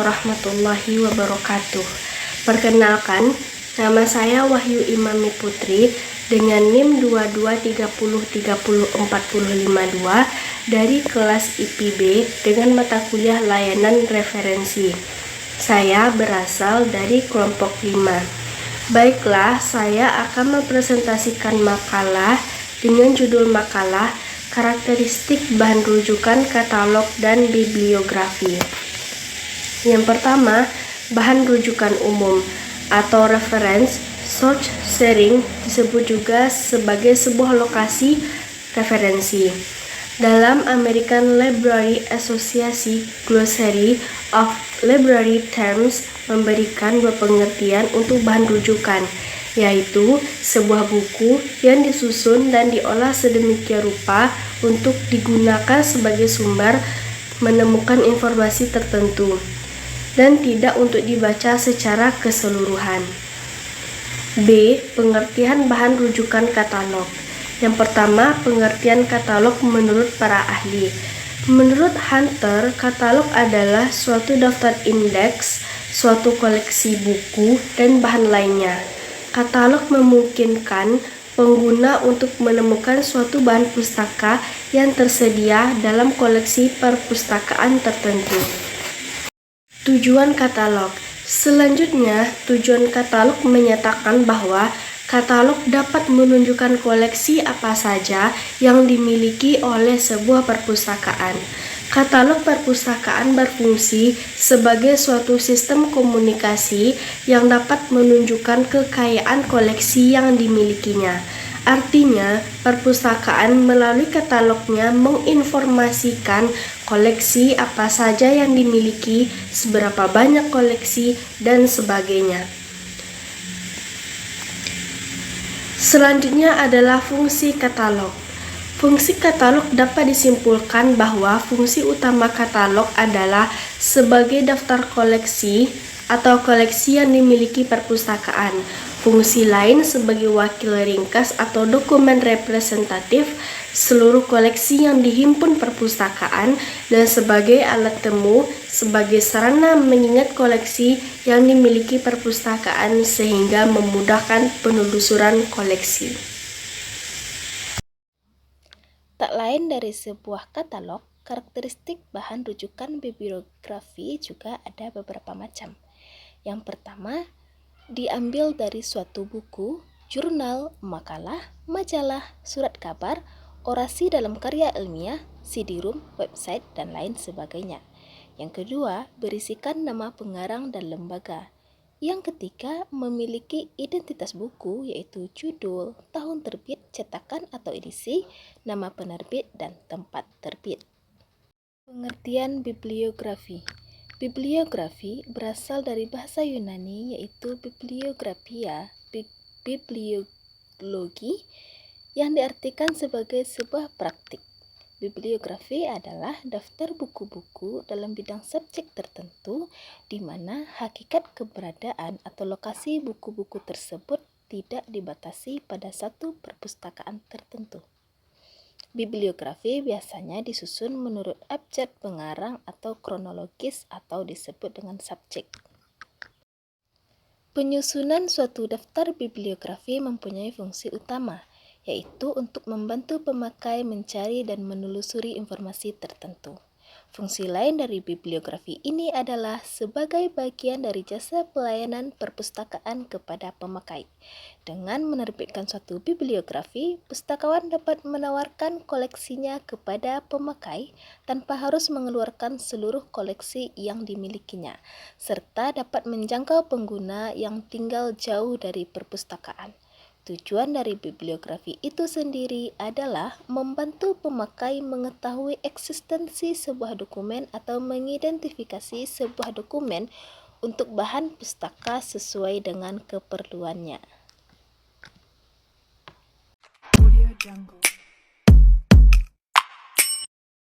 warahmatullahi wabarakatuh. Perkenalkan, nama saya Wahyu Imami Putri dengan NIM 2230304052 dari kelas IPB dengan mata kuliah layanan referensi. Saya berasal dari kelompok 5. Baiklah, saya akan mempresentasikan makalah dengan judul makalah karakteristik bahan rujukan, katalog, dan bibliografi. Yang pertama, bahan rujukan umum atau reference source sharing disebut juga sebagai sebuah lokasi referensi. Dalam American Library Association Glossary of Library Terms memberikan dua pengertian untuk bahan rujukan, yaitu sebuah buku yang disusun dan diolah sedemikian rupa untuk digunakan sebagai sumber menemukan informasi tertentu dan tidak untuk dibaca secara keseluruhan. B. Pengertian bahan rujukan katalog. Yang pertama, pengertian katalog menurut para ahli. Menurut Hunter, katalog adalah suatu daftar indeks, suatu koleksi buku, dan bahan lainnya. Katalog memungkinkan pengguna untuk menemukan suatu bahan pustaka yang tersedia dalam koleksi perpustakaan tertentu. Tujuan katalog. Selanjutnya, tujuan katalog menyatakan bahwa katalog dapat menunjukkan koleksi apa saja yang dimiliki oleh sebuah perpustakaan. Katalog perpustakaan berfungsi sebagai suatu sistem komunikasi yang dapat menunjukkan kekayaan koleksi yang dimilikinya. Artinya, perpustakaan melalui katalognya menginformasikan koleksi apa saja yang dimiliki, seberapa banyak koleksi, dan sebagainya. Selanjutnya adalah fungsi katalog. Fungsi katalog dapat disimpulkan bahwa fungsi utama katalog adalah sebagai daftar koleksi atau koleksi yang dimiliki perpustakaan. Fungsi lain sebagai wakil ringkas atau dokumen representatif seluruh koleksi yang dihimpun perpustakaan, dan sebagai alat temu sebagai sarana mengingat koleksi yang dimiliki perpustakaan sehingga memudahkan penelusuran koleksi. Tak lain dari sebuah katalog, karakteristik bahan rujukan bibliografi juga ada beberapa macam. Yang pertama, diambil dari suatu buku, jurnal, makalah, majalah, surat kabar, orasi dalam karya ilmiah, CD-ROM, website, dan lain sebagainya. Yang kedua, berisikan nama pengarang dan lembaga. Yang ketiga, memiliki identitas buku, yaitu judul, tahun terbit, cetakan atau edisi, nama penerbit, dan tempat terbit. Pengertian bibliografi. Bibliografi berasal dari bahasa Yunani, yaitu bibliographia, bibliologi, yang diartikan sebagai sebuah praktik. Bibliografi adalah daftar buku-buku dalam bidang subjek tertentu di mana hakikat keberadaan atau lokasi buku-buku tersebut tidak dibatasi pada satu perpustakaan tertentu. Bibliografi biasanya disusun menurut abjad pengarang atau kronologis atau disebut dengan subjek. Penyusunan suatu daftar bibliografi mempunyai fungsi utama, yaitu untuk membantu pemakai mencari dan menelusuri informasi tertentu. Fungsi lain dari bibliografi ini adalah sebagai bagian dari jasa pelayanan perpustakaan kepada pemakai. Dengan menerbitkan suatu bibliografi, pustakawan dapat menawarkan koleksinya kepada pemakai tanpa harus mengeluarkan seluruh koleksi yang dimilikinya, serta dapat menjangkau pengguna yang tinggal jauh dari perpustakaan. Tujuan dari bibliografi itu sendiri adalah membantu pemakai mengetahui eksistensi sebuah dokumen atau mengidentifikasi sebuah dokumen untuk bahan pustaka sesuai dengan keperluannya. Audio Jungle.